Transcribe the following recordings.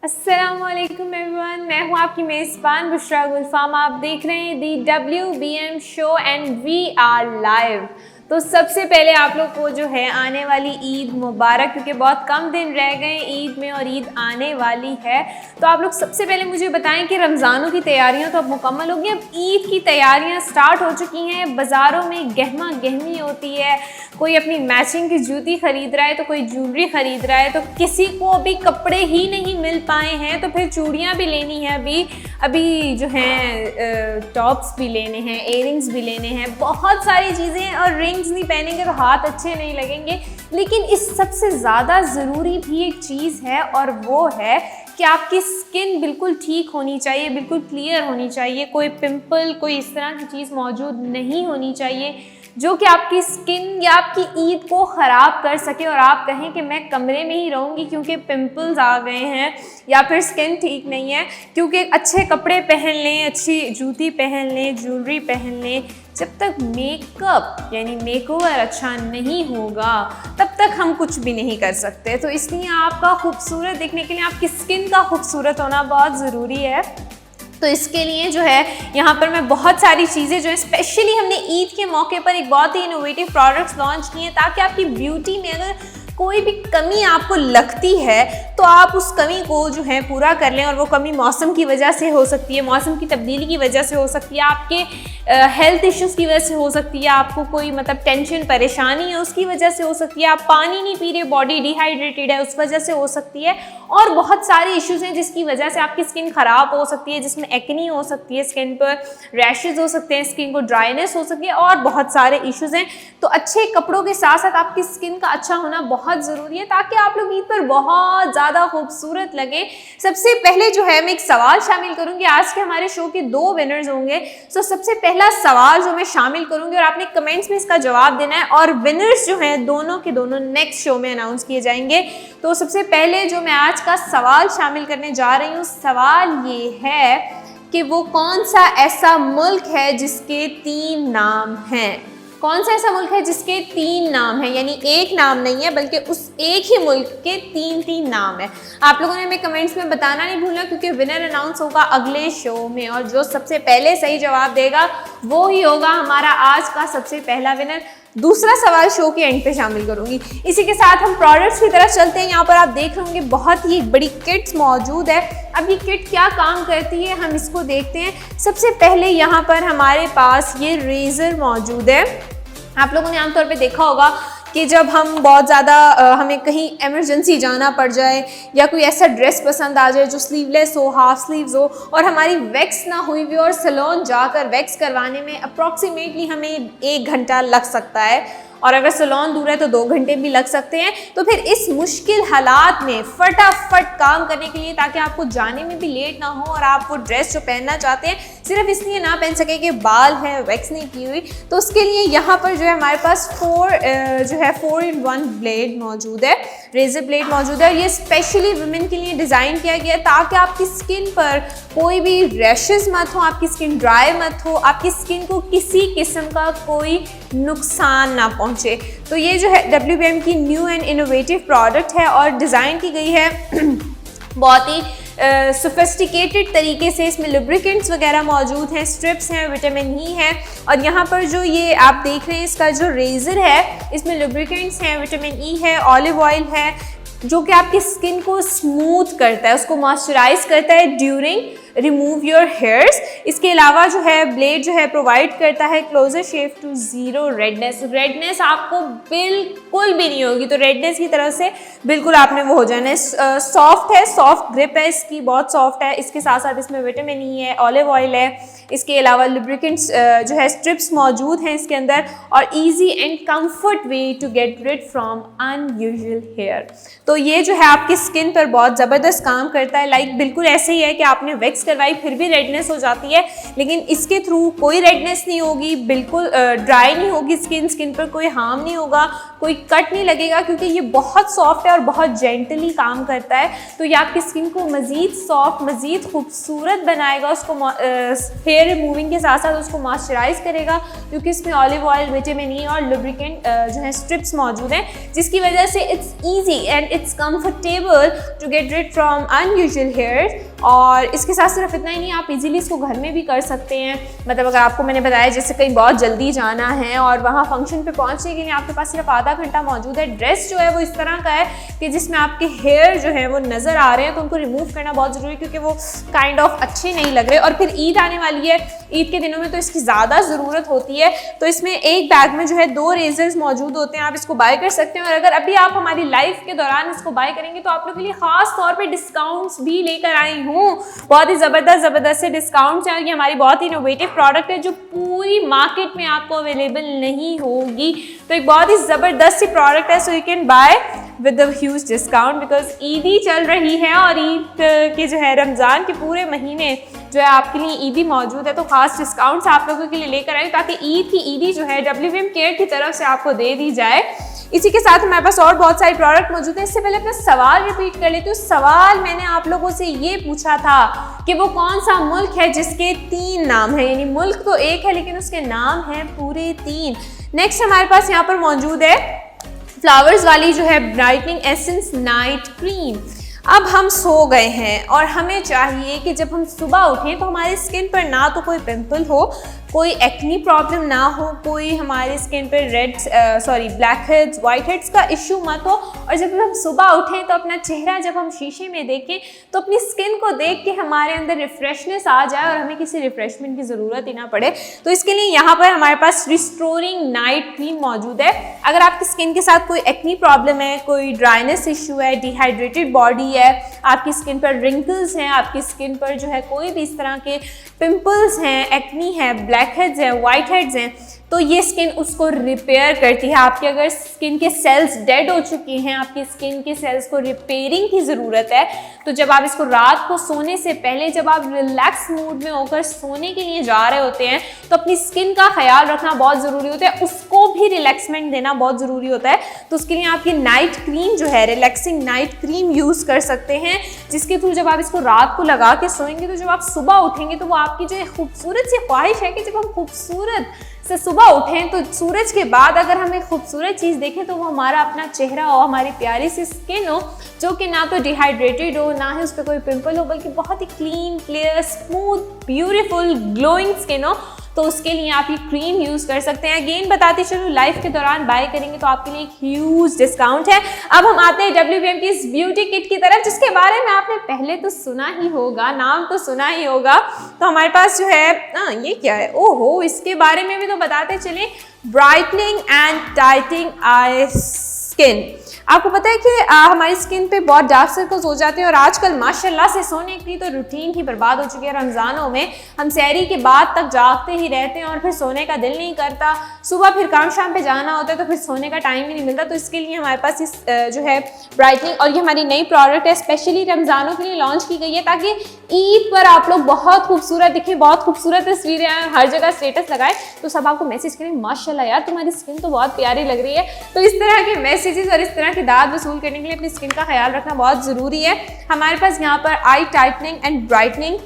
अस्सलामुअलैकुम एवरीवन, मैं हूँ आपकी मेज़बान बुशरा गुलफाम। आप देख रहे हैं the WBM show and we are live. तो सबसे पहले आप लोग को जो है आने वाली ईद मुबारक, क्योंकि बहुत कम दिन रह गए ईद में और ईद आने वाली है। तो आप लोग सबसे पहले मुझे बताएं कि रमज़ानों की तैयारियां तो अब मुकम्मल हो गई, अब ईद की तैयारियां स्टार्ट हो चुकी हैं। बाज़ारों में गहमा गहमी होती है, कोई अपनी मैचिंग की जूती खरीद रहा है तो कोई ज्वेलरी खरीद रहा है, तो किसी को अभी कपड़े ही नहीं मिल पाए हैं तो फिर चूड़ियाँ भी लेनी है, अभी जो हैं टॉप्स भी लेने हैं, इयररिंग्स भी लेने हैं, बहुत सारी चीज़ें। और रिंग्स नहीं पहनेंगे तो हाथ अच्छे नहीं लगेंगे। लेकिन इस सबसे ज़्यादा ज़रूरी भी एक चीज़ है और वो है कि आपकी स्किन बिल्कुल ठीक होनी चाहिए, बिल्कुल क्लियर होनी चाहिए, कोई पिंपल, कोई इस तरह की चीज़ मौजूद नहीं होनी चाहिए जो कि आपकी स्किन या आपकी ईद को ख़राब कर सके और आप कहें कि मैं कमरे में ही रहूँगी क्योंकि पिंपल्स आ गए हैं या फिर स्किन ठीक नहीं है। क्योंकि अच्छे कपड़े पहन लें, अच्छी जूती पहन लें, ज्वेलरी पहन लें, जब तक मेकअप यानी मेकओवर अच्छा नहीं होगा तब तक हम कुछ भी नहीं कर सकते। तो इसलिए आपका खूबसूरत दिखने के लिए आपकी स्किन का खूबसूरत होना बहुत ज़रूरी है। तो इसके लिए जो है यहाँ पर मैं बहुत सारी चीज़ें जो है स्पेशली हमने ईद के मौके पर एक बहुत ही इनोवेटिव प्रोडक्ट्स लॉन्च किए हैं, ताकि आपकी ब्यूटी में अगर कोई भी कमी आपको लगती है तो आप उस कमी को जो है पूरा कर लें। और वो कमी मौसम की वजह से हो सकती है, मौसम की तब्दीली की वजह से हो सकती है, आपके हेल्थ इश्यूज़ की वजह से हो सकती है, आपको कोई मतलब टेंशन परेशानी है उसकी वजह से हो सकती है, आप पानी नहीं पी रहे, बॉडी डिहाइड्रेटेड है उस वजह से हो सकती है, और बहुत सारे इश्यूज़ हैं जिसकी वजह से आपकी स्किन ख़राब हो सकती है, जिसमें एक्नी हो सकती है, स्किन पर रैशेज़ हो सकते हैं, स्किन को ड्राइनेस हो सकती है और बहुत सारे इश्यूज़ हैं। तो अच्छे कपड़ों के साथ साथ आपकी स्किन का अच्छा होना बहुत ज़रूरी है ताकि आप लोग ईद पर बहुत ज़्यादा खूबसूरत लगे। सबसे पहले जो है मैं एक सवाल शामिल करूँगी, आज के हमारे शो के 2 विनर्स होंगे। तो सबसे पहला सवाल जो मैं शामिल करूँगी और आपने कमेंट्स में इसका जवाब देना है, और विनर्स जो हैं दोनों के दोनों नेक्स्ट शो में अनाउंस किए जाएंगे। तो सबसे पहले जो मैं आज का सवाल शामिल करने जा रही हूँ, सवाल ये है कि वो कौन सा ऐसा मुल्क है जिसके 3 नाम हैं। कौन सा ऐसा मुल्क है जिसके 3 नाम हैं, यानी एक नाम नहीं है बल्कि उस एक ही मुल्क के 3 नाम है। आप लोगों ने हमें कमेंट्स में बताना नहीं भूलना, क्योंकि विनर अनाउंस होगा अगले शो में और जो सबसे पहले सही जवाब देगा वो ही होगा हमारा आज का सबसे पहला विनर। दूसरा सवाल शो के एंड पे शामिल करूंगी। इसी के साथ हम प्रोडक्ट्स की तरफ चलते हैं। यहाँ पर आप देख रहे होंगे बहुत ही बड़ी किट्स मौजूद है। अब ये किट क्या काम करती है हम इसको देखते हैं। सबसे पहले यहाँ पर हमारे पास ये रेज़र मौजूद है। आप लोगों ने आमतौर पे देखा होगा कि जब हम बहुत ज़्यादा हमें कहीं इमरजेंसी जाना पड़ जाए या कोई ऐसा ड्रेस पसंद आ जाए जो स्लीवलेस हो, हाफ स्लीव्स हो और हमारी वैक्स ना हुई हुई और सैलून जाकर वैक्स करवाने में अप्रॉक्सीमेटली हमें 1 घंटा लग सकता है, और अगर सैलून दूर है तो 2 घंटे भी लग सकते हैं। तो फिर इस मुश्किल हालात में फटाफट काम करने के लिए, ताकि आपको जाने में भी लेट ना हो और आप वो ड्रेस जो पहनना चाहते हैं सिर्फ इसलिए ना पहन सके कि बाल है, वैक्स नहीं की हुई, तो उसके लिए यहाँ पर जो है हमारे पास 4-in-1 ब्लेड मौजूद है, रेजर ब्लेड मौजूद है। और ये स्पेशली वुमेन के लिए डिज़ाइन किया गया है ताकि आपकी स्किन पर कोई भी रैशेस मत हो, आपकी स्किन ड्राई मत हो, आपकी स्किन को किसी किस्म का कोई नुकसान ना पहुँचे। तो ये जो है WBM की न्यू एंड इनोवेटिव प्रोडक्ट है और डिज़ाइन की गई है बहुत ही सोफिस्टिकेटेड तरीके से। इसमें लुब्रिकेंट्स वगैरह मौजूद हैं, स्ट्रिप्स हैं, विटामिन ई है, और यहाँ पर जो ये आप देख रहे हैं इसका जो रेज़र है इसमें लुब्रिकेंट्स हैं, विटामिन ई है, ऑलिव ऑयल है, जो कि आपकी स्किन को स्मूथ करता है, उसको मॉइस्चराइज करता है ड्यूरिंग रिमूव योर हेयर्स। इसके अलावा जो है ब्लेड जो है प्रोवाइड करता है closer shave to 0 redness. Redness आपको बिल्कुल भी नहीं होगी, तो रेडनेस की तरफ से बिल्कुल आपने वो हो जाना है। सॉफ्ट है, सॉफ्ट ग्रिप है इसकी, बहुत सॉफ्ट है। इसके साथ साथ इसमें विटामिन ई है, ऑलिव ऑयल है, इसके अलावा लुब्रिकेंट्स जो है स्ट्रिप्स मौजूद हैं इसके अंदर, और easy and comfort way to get rid from unusual hair. तो ये जो है आपकी स्किन पर बहुत ज़बरदस्त काम करता है। लाइक बिल्कुल ऐसे ही है कि आपने वैक्स मिक्स करवाई फिर भी रेडनेस हो जाती है, लेकिन इसके थ्रू कोई रेडनेस नहीं होगी, बिल्कुल ड्राई नहीं होगी स्किन पर कोई हार्म नहीं होगा, कोई कट नहीं लगेगा, क्योंकि ये बहुत सॉफ्ट है और बहुत जेंटली काम करता है। तो ये आपकी स्किन को मज़ीद सॉफ्ट, मज़ीद खूबसूरत बनाएगा, उसको हेयर रिमूविंग के साथ साथ उसको मॉइस्चराइज करेगा, क्योंकि इसमें ऑलिव ऑयल, विटामिन ई और लुब्रिकेंट जो है स्ट्रिप्स मौजूद हैं, जिसकी वजह से it's easy and it's comfortable to get rid from unusual hair. और इसके साथ सिर्फ इतना ही नहीं, आप इजीली इसको घर में भी कर सकते हैं। मतलब अगर आपको मैंने बताया जैसे कहीं बहुत जल्दी जाना है और वहाँ फंक्शन पे पहुँचने के लिए आपके पास सिर्फ आधा घंटा मौजूद है, ड्रेस जो है वो इस तरह का है कि जिसमें आपके हेयर जो है वो नज़र आ रहे हैं, तो उनको रिमूव करना बहुत ज़रूरी है, क्योंकि वो काइंड ऑफ अच्छे नहीं लग रहे। और फिर ईद आने वाली है, ईद के दिनों में तो इसकी ज़्यादा ज़रूरत होती है। तो इसमें एक बैग में जो है 2 रेजर्स मौजूद होते हैं, आप इसको बाय कर सकते हैं। और अगर अभी आप हमारी लाइफ के दौरान इसको बाय करेंगे तो आप लोगों के लिए ख़ास तौर पर डिस्काउंट्स भी लेकर आई हूँ, बहुत ही ज़बरदस्त से डिस्काउंट्स हैं। ये हमारी बहुत ही इनोवेटिव प्रोडक्ट है जो पूरी मार्केट में आपको अवेलेबल नहीं होगी। तो एक बहुत ही ज़बरदस्त सी प्रोडक्ट है, so you can buy with the huge discount, because Eid ही चल रही है और ईद के जो है रमज़ान के पूरे महीने जो है आपके लिए ईदी मौजूद है। तो खास डिस्काउंट्स आप लोगों के लिए लेकर आए ताकि ईद की ईदी जो है WM केयर की तरफ से आपको दे दी जाए। इसी के साथ हमारे पास और बहुत सारी प्रोडक्ट मौजूद है। इससे पहले अपना सवाल रिपीट कर लेती हूँ। सवाल मैंने आप लोगों से ये पूछा था कि वो कौन सा मुल्क है जिसके 3 नाम है, यानी मुल्क तो एक है लेकिन उसके नाम हैं पूरे 3। नेक्स्ट हमारे पास यहाँ पर मौजूद है फ्लावर्स वाली जो है ब्राइटनिंग एसेंस नाइट क्रीम। अब हम सो गए हैं और हमें चाहिए कि जब हम सुबह उठें तो हमारी स्किन पर ना तो कोई पिंपल हो, कोई एक्नी प्रॉब्लम ना हो, कोई हमारे स्किन पर ब्लैक हेड्स, वाइट हेड्स का इश्यू मत हो। और जब हम सुबह उठें तो अपना चेहरा जब हम शीशे में देखें तो अपनी स्किन को देख के हमारे अंदर रिफ्रेशनेस आ जाए और हमें किसी रिफ्रेशमेंट की ज़रूरत ही ना पड़े। तो इसके लिए यहाँ पर हमारे पास रिस्टोरिंग नाइट क्रीम मौजूद है। अगर आपकी स्किन के साथ कोई एक्नी प्रॉब्लम है, कोई ड्राइनेस इशू है, डिहाइड्रेटेड बॉडी है, आपकी स्किन पर रिंकल्स हैं, आपकी स्किन पर जो है कोई भी इस तरह के पिंपल्स हैं, एक्नी है, ब्लैक हेड्स हैं, वाइट हेड्स हैं, तो ये स्किन उसको रिपेयर करती है। आपके अगर स्किन के सेल्स डेड हो चुके हैं, आपकी स्किन के सेल्स को रिपेयरिंग की ज़रूरत है, तो जब आप इसको रात को सोने से पहले जब आप रिलैक्स मूड में होकर सोने के लिए जा रहे होते हैं तो अपनी स्किन का ख्याल रखना बहुत ज़रूरी होता है, उसको भी रिलैक्समेंट देना बहुत ज़रूरी होता है। तो उसके लिए आप ये नाइट क्रीम जो है रिलैक्सिंग नाइट क्रीम यूज़ कर सकते हैं, जिसके थ्रू जब आप इसको रात को लगा के सोएंगे तो जब आप सुबह उठेंगे तो वो आपकी जो खूबसूरत सी ख्वाहिश है कि जब हम खूबसूरत से सुबह उठें तो सूरज के बाद अगर हम एक खूबसूरत चीज़ देखें तो वो हमारा अपना चेहरा हो, हमारी प्यारी सी स्किन हो जो कि ना तो डिहाइड्रेटेड हो, ना ही उस पर कोई पिंपल हो, बल्कि बहुत ही clean, clear, smooth, beautiful, glowing skin हो। तो उसके लिए आप ये क्रीम यूज़ कर सकते हैं। अगेन बताती चलूँ, लाइफ के दौरान बाय करेंगे तो आपके लिए एक ह्यूज डिस्काउंट है। अब हम आते हैं WM की इस ब्यूटी किट की तरफ, जिसके बारे में आपने पहले तो सुना ही होगा, नाम तो सुना ही होगा। तो हमारे पास जो है ये क्या है, ओहो, इसके बारे में भी तो बताते चले। Brightening and tightening I skin. आपको पता है कि हमारी स्किन पे बहुत डार्क सर्कल्स हो जाते हैं और आजकल माशाल्लाह से सोने की तो रूटीन ही बर्बाद हो चुकी है। रमज़ानों में हम सहरी के बाद तक जागते ही रहते हैं और फिर सोने का दिल नहीं करता, सुबह फिर काम शाम पे जाना होता है तो फिर सोने का टाइम ही नहीं मिलता। तो इसके लिए हमारे पास इस जो है ब्राइटनिंग, और ये हमारी नई प्रोडक्ट है, स्पेशली रमज़ानों के लिए लॉन्च की गई है ताकि ईद पर आप लोग बहुत खूबसूरत दिखें, बहुत खूबसूरत तस्वीरें हर जगह स्टेटस लगाएं तो सब आपको मैसेज करें, माशाल्लाह यार तुम्हारी स्किन तो बहुत प्यारी लग रही है। तो इस तरह के मैसेजेस और इस तरह की दाद वसूल करने के लिए अपनी स्किन का ख्याल रखना बहुत ज़रूरी है। हमारे पास यहाँ पर आई टाइटनिंग एंड ब्राइटनिंग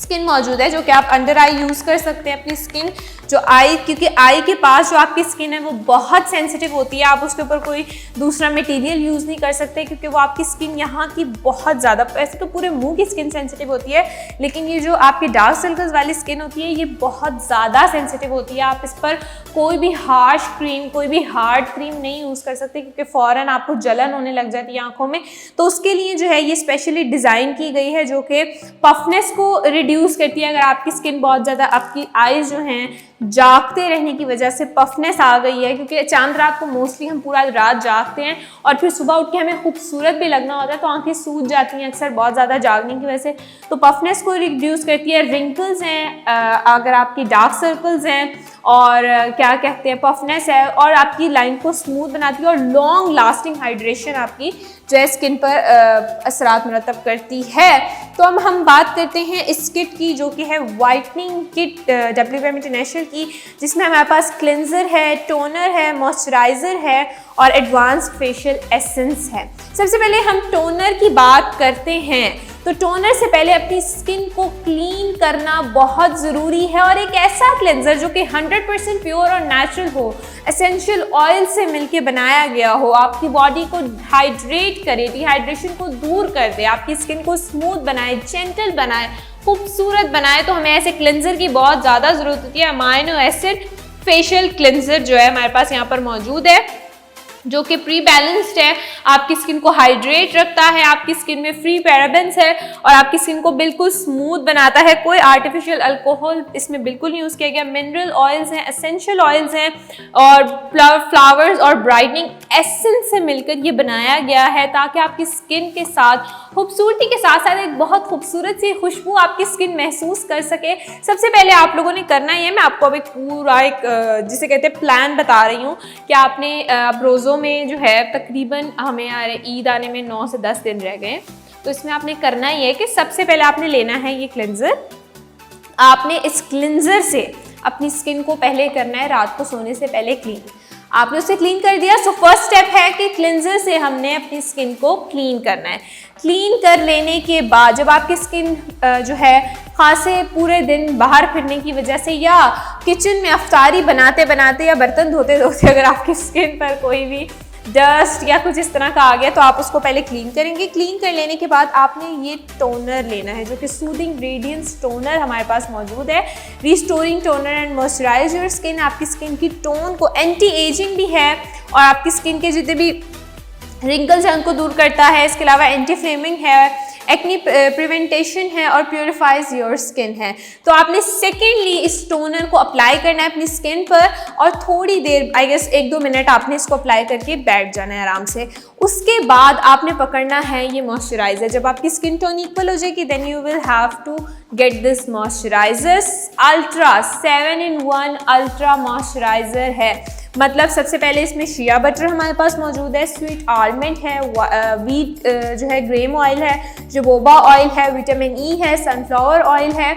स्किन मौजूद है, जो कि आप अंडर आई यूज़ कर सकते हैं। अपनी स्किन जो आई, क्योंकि आई के पास जो आपकी स्किन है वो बहुत सेंसिटिव होती है, आप उसके ऊपर कोई दूसरा मटेरियल यूज़ नहीं कर सकते क्योंकि वो आपकी स्किन यहाँ की बहुत ज़्यादा, ऐसे तो पूरे मुंह की स्किन सेंसिटिव होती है, लेकिन ये जो आपकी डार्क सर्कल्स वाली स्किन होती है ये बहुत ज़्यादा सेंसिटिव होती है। आप इस पर कोई भी हार्श क्रीम, कोई भी हार्ड क्रीम नहीं यूज़ कर सकते क्योंकि फ़ौरन आपको जलन होने लग जाती है आँखों में। तो उसके लिए जो है ये स्पेशली डिज़ाइन की गई है जो कि पफनेस को रिड्यूस करती है। अगर आपकी स्किन बहुत ज़्यादा, आपकी आईज जो हैं जागते रहने की वजह से पफनेस आ गई है, क्योंकि चांद रात को मोस्टली हम पूरा रात जागते हैं और फिर सुबह उठ के हमें खूबसूरत भी लगना होता है तो आंखें सूज जाती हैं अक्सर बहुत ज़्यादा जागने की वजह से। तो पफनेस को रिड्यूस करती है। रिंकल्स हैं, अगर आपकी डार्क सर्कल्स हैं और क्या कहते हैं पफनेस है, और आपकी लाइन को स्मूथ बनाती है और लॉन्ग लास्टिंग हाइड्रेशन आपकी जो है स्किन पर असरात मरतब करती है। तो अब हम बात करते हैं इस किट की, जो कि है वाइटनिंग किट WBM इंटरनेशनल की, जिसमें हमारे पास क्लिनजर है, टोनर है, मॉइस्चराइज़र है और एडवांस फेशियल एसेंस है। सबसे पहले हम टोनर की बात करते हैं। तो टोनर से पहले अपनी स्किन को क्लीन करना बहुत ज़रूरी है, और एक ऐसा क्लेंजर जो कि 100% प्योर और नेचुरल हो, एसेंशियल ऑयल से मिलके बनाया गया हो, आपकी बॉडी को हाइड्रेट करे, डिहाइड्रेशन को दूर कर दे, आपकी स्किन को स्मूथ बनाए, जेंटल बनाए, खूबसूरत बनाए। तो हमें ऐसे क्लेंजर की बहुत ज़्यादा ज़रूरत होती है। अमाइनो एसिड फेशियल क्लेंजर जो है हमारे पास यहाँ पर मौजूद है, जो कि प्री बैलेंस्ड है, आपकी स्किन को हाइड्रेट रखता है, आपकी स्किन में फ्री पैराबेंस है और आपकी स्किन को बिल्कुल स्मूथ बनाता है। कोई आर्टिफिशियल अल्कोहल इसमें बिल्कुल नहीं यूज़ किया गया। मिनरल ऑयल्स हैं, एसेंशियल ऑयल्स हैं और फ्लावर्स और ब्राइटनिंग एसेंस से मिलकर ये बनाया गया है, ताकि आपकी स्किन के साथ खूबसूरती के साथ साथ एक बहुत खूबसूरत सी खुशबू आपकी स्किन महसूस कर सके। सबसे पहले आप लोगों ने करना ही है, मैं आपको अब एक पूरा जिसे कहते हैं प्लान बता रही हूँ कि आपने रोज़ों में जो है तकरीबन हमें ईद आने में 9 से 10 दिन रह गए। तो इसमें आपने करना ही है कि सबसे पहले आपने लेना है ये क्लिंजर। आपने इस क्लिंजर से अपनी स्किन को पहले करना है रात को सोने से पहले क्लीन। आपने उसे क्लीन कर दिया, सो फर्स्ट स्टेप है कि क्लिंजर से हमने अपनी स्किन को क्लीन करना है। क्लीन कर लेने के बाद जब आपकी स्किन जो है खासे पूरे दिन बाहर फिरने की वजह से या किचन में अफ्तारी बनाते बनाते या बर्तन धोते धोते अगर आपकी स्किन पर कोई भी डस्ट या कुछ इस तरह का आ गया, तो आप उसको पहले क्लीन करेंगे। क्लीन कर लेने के बाद आपने ये टोनर लेना है, जो कि सूदिंग रेडियंस टोनर हमारे पास मौजूद है। Restoring toner and moisturise your skin, आपकी स्किन की टोन को, एंटी एजिंग भी है और आपकी स्किन के जितने भी रिंकल्स हैं उनको दूर करता है। इसके अलावा एंटी फ्लेमिंग है, एक्नी प्रिवेंटेशन है और प्योरीफाइज योर स्किन है। तो आपने सेकेंडली इस टोनर को अप्लाई करना है अपनी स्किन पर और थोड़ी देर, आई गेस 1-2 मिनट आपने इसको अप्लाई करके बैठ जाना है आराम से। उसके बाद आपने पकड़ना है ये मॉइस्चराइजर। जब आपकी स्किन टोन इक्वल हो जाएगी, then you will have to get this moisturiser. Ultra 7-in-1 ultra moisturiser है। मतलब सबसे पहले इसमें शिया बटर हमारे पास मौजूद है, स्वीट आलमंड है, वीट जो है ग्रेम ऑयल है, जोजोबा ऑयल है, विटामिन ई है, सनफ्लावर ऑयल है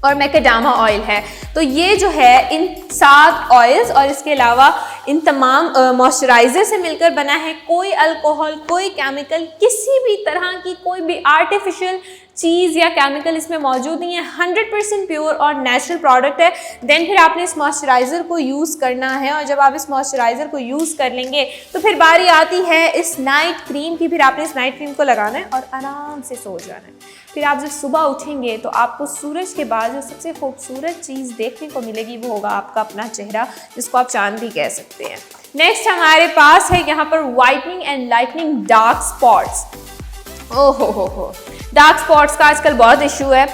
और मैकेडामा ऑयल है। तो ये जो है इन 7 ऑयल्स और इसके अलावा इन तमाम मॉइस्चराइजर से मिलकर बना है। कोई अल्कोहल, कोई केमिकल, किसी भी तरह की कोई भी आर्टिफिशियल चीज़ या केमिकल इसमें मौजूद नहीं है। 100% प्योर और नेचुरल प्रोडक्ट है। देन फिर आपने इस मॉइस्चराइज़र को यूज़ करना है और जब आप इस मॉइस्चराइज़र को यूज़ कर लेंगे तो फिर बारी आती है इस नाइट क्रीम की। फिर आपने इस नाइट क्रीम को लगाना है और आराम से सो जाना है। फिर आप जब सुबह उठेंगे तो आपको सूरज के बाद जो सबसे खूबसूरत चीज़ देखने को मिलेगी वो होगा आपका अपना चेहरा, जिसको आप चांद भी कह सकते हैं। नेक्स्ट हमारे पास है यहाँ पर whitening and lightning dark spots. ओहो हो, डार्क स्पॉट्स का आजकल बहुत इशू है।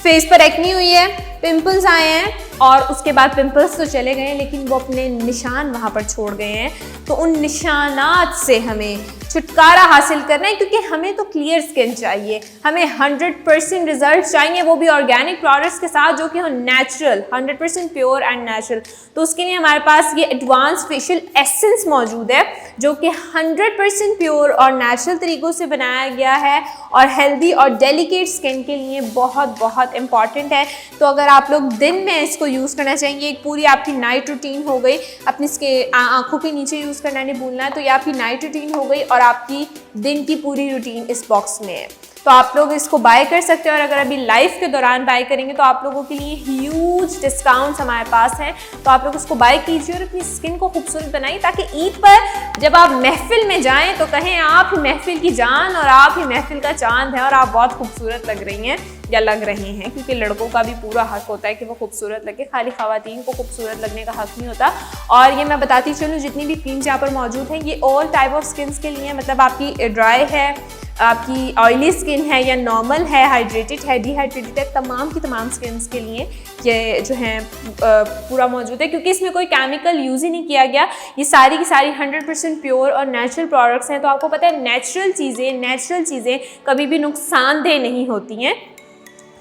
फेस पर एक्नी हुई है, पिंपल्स आए हैं और उसके बाद पिंपल्स तो चले गए लेकिन वो अपने निशान वहाँ पर छोड़ गए हैं। तो उन निशानात से हमें छुटकारा हासिल करना है, क्योंकि हमें तो क्लियर स्किन चाहिए, हमें 100% रिजल्ट चाहिए, वो भी ऑर्गेनिक प्रोडक्ट्स के साथ जो कि हो नेचुरल, 100% प्योर एंड नेचुरल। तो उसके लिए हमारे पास ये एडवांस फेशियल एसेंस मौजूद है जो कि 100% प्योर और नेचुरल तरीक़ों से बनाया गया है और हेल्दी और डेलिकेट स्किन के लिए बहुत बहुत इंपॉर्टेंट है। तो अगर आप लोग दिन में इसको यूज़ करना चाहिए, एक पूरी आपकी नाइट रूटीन हो गई, अपनी आँखों के नीचे यूज़ करना नहीं भूलना है, तो ये आपकी नाइट रूटीन हो गई और आपकी दिन की पूरी रूटीन इस बॉक्स में है। तो आप लोग इसको बाय कर सकते हैं और अगर अभी लाइव के दौरान बाय करेंगे तो आप लोगों के लिए ह्यूज डिस्काउंट्स हमारे पास हैं। तो आप लोग उसको बाय कीजिए और अपनी स्किन को खूबसूरत बनाइए, ताकि ईद पर जब आप महफिल में जाएं तो कहें आप ही महफिल की जान और आप ही महफिल का चांद है और आप बहुत खूबसूरत लग रही हैं या लग रहे हैं। क्योंकि लड़कों का भी पूरा हक होता है कि वो खूबसूरत लगे, खाली ख़वातीन को खूबसूरत लगने का हक नहीं होता। और ये मैं बताती चलूँ, जितनी भी क्रीम्स यहाँ पर मौजूद हैं ये ऑल टाइप ऑफ स्किन्स के लिए, मतलब आपकी ड्राई है, आपकी ऑयली स्किन है या नॉर्मल है, हाइड्रेटेड है, डिहाइड्रेटेड है, तमाम की तमाम स्किन्स के लिए ये जो है पूरा मौजूद है। क्योंकि इसमें कोई केमिकल यूज़ ही नहीं किया गया, ये सारी की सारी 100% प्योर और नेचुरल प्रोडक्ट्स हैं। तो आपको पता है नेचुरल चीज़ें कभी भी नुकसानदेह नहीं होती हैं।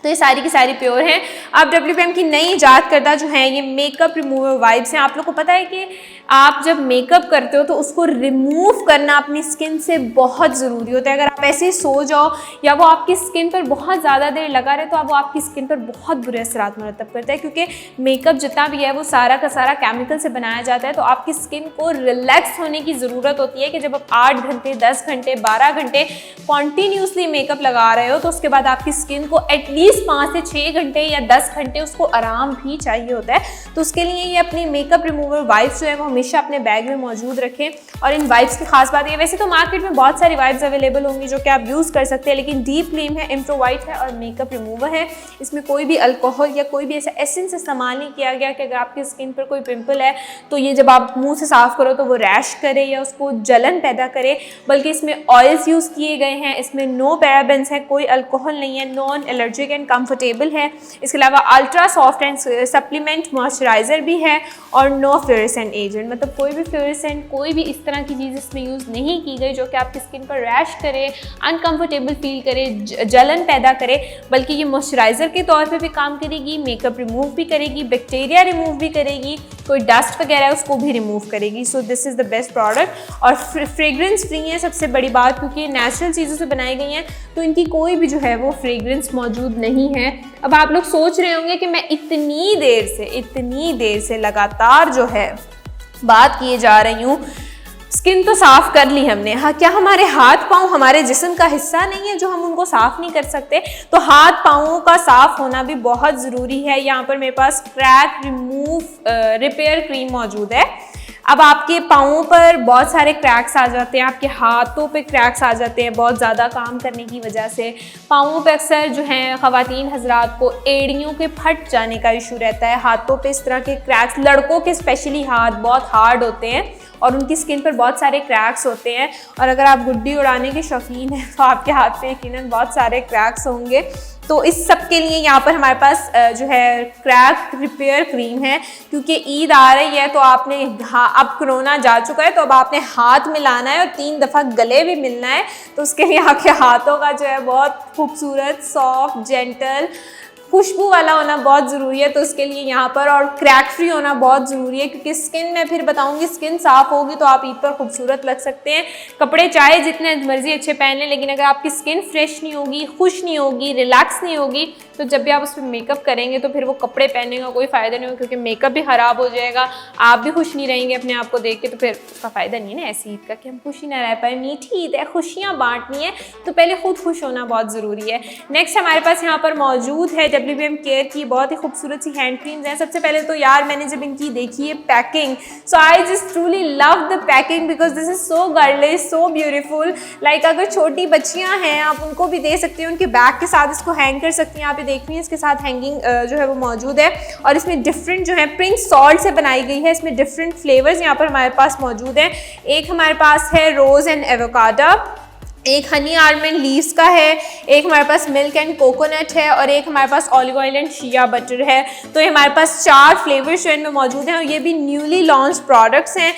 तो ये सारी की सारी प्योर हैं। अब WPM की नई इजाद करदा जो है ये मेकअप रिमूवर वाइप्स हैं। आप लोग को पता है कि आप जब मेकअप करते हो तो उसको रिमूव करना अपनी स्किन से बहुत ज़रूरी होता है। अगर आप ऐसे ही सो जाओ या वो आपकी स्किन पर बहुत ज़्यादा देर लगा रहे तो वो आपकी स्किन पर बहुत बुरे असरात मरतब करता है, क्योंकि मेकअप जितना भी है वो सारा का सारा केमिकल से बनाया जाता है। तो आपकी स्किन को रिलैक्स होने की ज़रूरत होती है कि जब आप 8 घंटे 10 घंटे 12 घंटे कॉन्टीन्यूसली मेकअप लगा रहे हो तो उसके बाद आपकी स्किन को एटलीस्ट 5 से 6 घंटे या 10 घंटे उसको आराम भी चाहिए होता है। तो उसके लिए ये अपनी मेकअप रिमूवर वाइप्स जो है वो हमेशा अपने बैग में मौजूद रखें। और इन वाइप्स की खास बात है, वैसे तो मार्केट में बहुत सारी वाइप्स अवेलेबल होंगी जो कि आप यूज़ कर सकते हैं, लेकिन डीप क्लीन है, इम्प्रो वाइट है और मेकअप रिमूवर है। इसमें कोई भी अल्कोहल या कोई भी ऐसा एसेंस इस्तेमाल नहीं किया गया कि अगर आपकी स्किन पर कोई पिंपल है तो ये जब आप मुंह से साफ करो तो वो रैश करे या उसको जलन पैदा करे, बल्कि इसमें ऑयल्स यूज़ किए गए हैं, इसमें नो पैराबेंस है, कोई अल्कोहल नहीं है, नॉन एलर्जिक एंड कंफर्टेबल है। इसके अलावा ultra soft and supplement moisturiser भी है और नो फ्लोरेसेंट एजेंट, मतलब कोई भी फ्लोरेसेंट कोई भी इस तरह की चीज़ इसमें यूज़ नहीं की गई जो कि आपकी स्किन पर रैश करे, अनकंफर्टेबल फील करे, जलन पैदा करे, बल्कि ये मॉइस्चराइज़र के तौर पे भी काम करेगी, मेकअप रिमूव भी करेगी, बैक्टीरिया रिमूव भी करेगी, कोई डस्ट वगैरह है उसको भी रिमूव करेगी। So this is the best product. और फ्रेग्रेंस फ्री है सबसे बड़ी बात, क्योंकि नेचुरल चीज़ों से बनाई गई हैं तो इनकी कोई भी जो है वो फ्रेग्रेंस मौजूद नहीं है। अब आप लोग सोच रहे होंगे कि मैं इतनी देर से लगातार जो है बात किए जा रही हूँ, स्किन तो साफ कर ली हमने, हाँ क्या हमारे हाथ पाँव हमारे जिस्म का हिस्सा नहीं है जो हम उनको साफ नहीं कर सकते? तो हाथ पाँवों का साफ होना भी बहुत ज़रूरी है। यहाँ पर मेरे पास क्रैक रिमूव रिपेयर क्रीम मौजूद है। अब आपके पाँवों पर बहुत सारे क्रैक्स आ जाते हैं, आपके हाथों पे क्रैक्स आ जाते हैं बहुत ज़्यादा काम करने की वजह से। पाँवों पे अक्सर जो हैं ख़वातीन हजरात को एड़ियों के फट जाने का इशू रहता है, हाथों पे इस तरह के क्रैक्स, लड़कों के स्पेशली हाथ बहुत हार्ड होते हैं और उनकी स्किन पर बहुत सारे क्रैक्स होते हैं। और अगर आप गुड्डी उड़ाने के शौकीन हैं तो आपके हाथ पे यकीनन बहुत सारे क्रैक्स होंगे। तो इस सब के लिए यहाँ पर हमारे पास जो है क्रैक रिपेयर क्रीम है, क्योंकि ईद आ रही है तो आपने अब कोरोना जा चुका है तो अब आपने हाथ मिलाना है और 3 दफ़ा गले भी मिलना है। तो उसके लिए आपके हाथों का जो है बहुत खूबसूरत, सॉफ्ट, जेंटल, खुशबू वाला होना बहुत ज़रूरी है। तो उसके लिए यहाँ पर और क्रैक फ्री होना बहुत ज़रूरी है, क्योंकि स्किन मैं फिर बताऊँगी, स्किन साफ़ होगी तो आप ईद पर खूबसूरत लग सकते हैं। कपड़े चाहे जितने मर्जी अच्छे पहन लें, लेकिन अगर आपकी स्किन फ्रेश नहीं होगी, खुश नहीं होगी, रिलैक्स नहीं होगी, तो जब भी आप उस पर मेकअप करेंगे तो फिर वो कपड़े पहनने का कोई फ़ायदा नहीं होगा, क्योंकि मेकअप भी ख़राब हो जाएगा, आप भी खुश नहीं रहेंगे अपने आप को देख के, तो फिर उसका फ़ायदा नहीं है ना ऐसी ईद का कि हम खुश ही ना रह पाए। मीठी ईद है, खुशियाँ बांटनी है, तो पहले खुद खुश होना बहुत ज़रूरी है। नेक्स्ट हमारे पास यहाँ पर मौजूद है WPM केयर की बहुत ही खूबसूरत सी हैंड क्रीम्स हैं। सबसे पहले तो यार मैंने जब इनकी देखी है packing, so I just truly love the packing because this is so girlish, so beautiful. Like अगर छोटी बच्चियां हैं आप उनको भी दे सकती हैं, उनके बैग के साथ इसको हैंग कर सकती हैं। आप ये देख रही हैं इसके साथ हैंगिंग जो है वो मौजूद है और इसमें डिफरेंट जो है पिंक सॉल्ट से बनाई गई है। इसमें डिफरेंट फ्लेवर्स यहाँ पर हमारे पास मौजूद हैं। एक हमारे पास है रोज़ एंड एवोकाडो, एक हनी आलमंड लीव्स का है, एक हमारे पास मिल्क एंड कोकोनट है और एक हमारे पास olive oil and shea butter है। तो ये हमारे पास 4 फ्लेवर्स जो इनमें मौजूद हैं और ये भी न्यूली लॉन्च प्रोडक्ट्स हैं।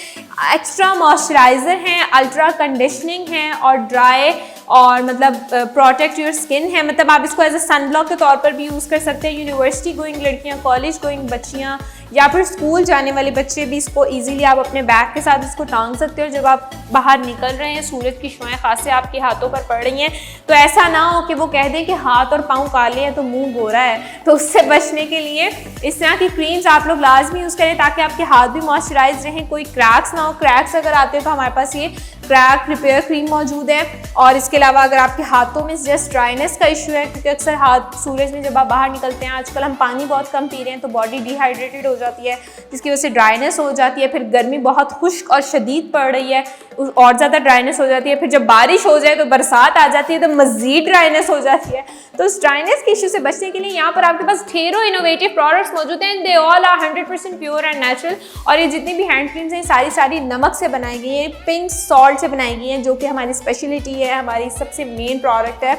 एक्स्ट्रा मॉइस्चराइज़र हैं, अल्ट्रा कंडीशनिंग है और ड्राई और मतलब प्रोटेक्ट योर स्किन है। मतलब आप इसको एज अ सनब्लॉक के तौर पर भी यूज़ कर सकते हैं। यूनिवर्सिटी गोइंग लड़कियाँ, कॉलेज गोइंग बच्चियाँ या फिर स्कूल जाने वाले बच्चे भी इसको इजीली आप अपने बैग के साथ इसको टांग सकते हो। जब आप बाहर निकल रहे हैं, सूरज की शुआएं खास से आपके हाथों पर पड़ रही हैं, तो ऐसा ना हो कि वो कह दें कि हाथ और पाँव काले हैं तो मुंह गोरा है। तो उससे बचने के लिए इस तरह की क्रीम्स आप लोग लाजमी यूज़ करें ताकि आपके हाथ भी मॉइस्चराइज रहें, कोई क्रैक्स ना हो। क्रैक्स अगर आते हैं तो हमारे पास ये क्रैक रिपेयर क्रीम मौजूद है। और इसके अलावा अगर आपके हाथों में जस्ट ड्राइनेस का इशू है, क्योंकि अक्सर हाथ सूरज में जब आप बाहर निकलते हैं, आजकल हम पानी बहुत कम पी रहे हैं तो बॉडी डिहाइड्रेटेड हो जाती है, जिसकी वजह से ड्राइनेस हो जाती है। फिर गर्मी बहुत खुश्क और शदीद पड़ रही है, और ज़्यादा ड्राइनेस हो जाती है। फिर जब बारिश हो जाए तो बरसात आ जाती है तो मज़ीद ड्राइनेस हो जाती है। तो इस ड्राइनेस के इशू से बचने के लिए यहाँ पर आपके पास ढेरों इनोवेटिव प्रोडक्ट्स मौजूद हैं। They all are 100% pure and natural. और ये जितनी भी हैंड क्रीम्स हैं सारी नमक से बनाई गई हैं, पिंक सॉल्ट से बनाई गई हैं, जो कि हमारी स्पेशलिटी है, हमारी सबसे मेन प्रोडक्ट है।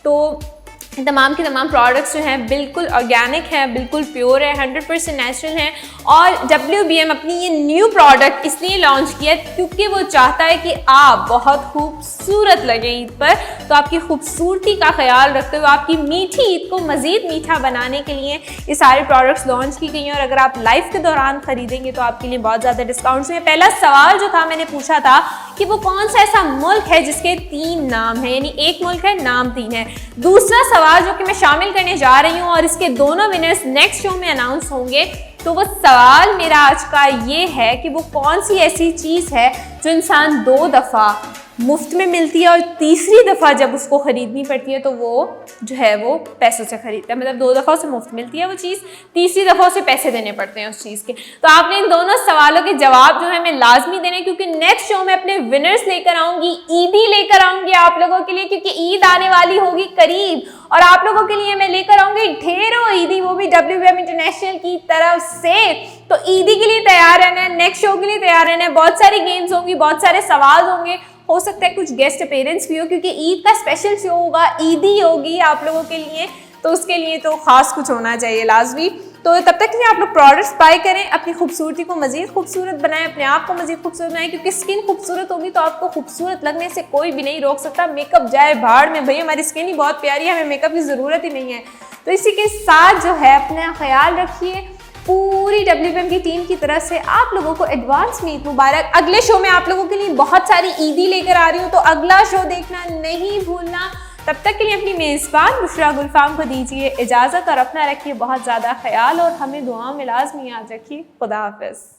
तो तमाम के तमाम प्रोडक्ट्स जो हैं बिल्कुल ऑर्गेनिक हैं, बिल्कुल प्योर है, 100% नेचुरल हैं। और WBM अपनी ये न्यू प्रोडक्ट इसलिए लॉन्च किया क्योंकि वो चाहता है कि आप बहुत खूबसूरत लगे ईद पर। तो आपकी खूबसूरती का ख्याल रखते हुए आपकी मीठी ईद को मज़ीद मीठा बनाने के लिए ये सारे प्रोडक्ट्स लॉन्च की गई हैं। और अगर आप लाइव के दौरान खरीदेंगे तो आपके लिए बहुत ज़्यादा डिस्काउंट्स हैं। पहला सवाल जो था मैंने पूछा था कि वो कौन सा ऐसा मुल्क है जिसके 3 नाम हैं, यानी एक मुल्क है नाम 3 है। दूसरा सवाल जो कि मैं शामिल करने जा रही हूँ और इसके दोनों विनर्स नेक्स्ट शो में अनाउंस होंगे, तो वो सवाल मेरा आज का ये है कि वो कौन सी ऐसी चीज़ है जो इंसान 2 दफ़ा मुफ्त में मिलती है और तीसरी दफ़ा जब उसको ख़रीदनी पड़ती है तो वो जो है वो पैसों से ख़रीदता है। मतलब 2 दफ़ा उसे मुफ्त मिलती है वो चीज़, तीसरी दफ़ा उसे पैसे देने पड़ते हैं उस चीज़ के। तो आपने इन दोनों सवालों के जवाब जो है मैं लाजमी देने, क्योंकि नेक्स्ट शो में अपने विनर्स लेकर आऊँगी, ईदी लेकर आऊँगी आप लोगों के लिए, क्योंकि ईद आने वाली होगी करीब और आप लोगों के लिए मैं लेकर आऊँगी ढेरों ईदी, वो भी WBM इंटरनेशनल की तरफ से। तो ईदी के लिए तैयार रहना है, नेक्स्ट शो के लिए तैयार रहना है। बहुत सारी गेम्स होंगी, बहुत सारे सवाल होंगे, हो सकता है कुछ गेस्ट अपीयरेंस भी हो, क्योंकि ईद का स्पेशल शो होगा, ईदी होगी आप लोगों के लिए। तो उसके लिए तो खास कुछ होना चाहिए लाजमी। तो तब तक के लिए आप लोग प्रोडक्ट्स बाय करें, अपनी खूबसूरती को मज़ीद खूबसूरत बनाएं, अपने आप को मज़ीद खूबसूरत बनाएं, क्योंकि स्किन खूबसूरत होगी तो आपको खूबसूरत लगने से कोई भी नहीं रोक सकता। मेकअप जाए भाड़ में, भाई हमारी स्किन ही बहुत प्यारी है, हमें मेकअप की ज़रूरत ही नहीं है। तो इसी के साथ जो है अपना ख्याल रखिए। पूरी WBM की टीम की तरफ से आप लोगों को एडवांस में ईद मुबारक। अगले शो में आप लोगों के लिए बहुत सारी ईदी लेकर आ रही हूँ, तो अगला शो देखना नहीं भूलना। तब तक के लिए अपनी मेज़बान बुशरा गुलफाम को दीजिए इजाज़त और अपना रखिए बहुत ज़्यादा ख्याल और हमें दुआ में लाज़मी याद रखिए। खुदा हाफ़िज़।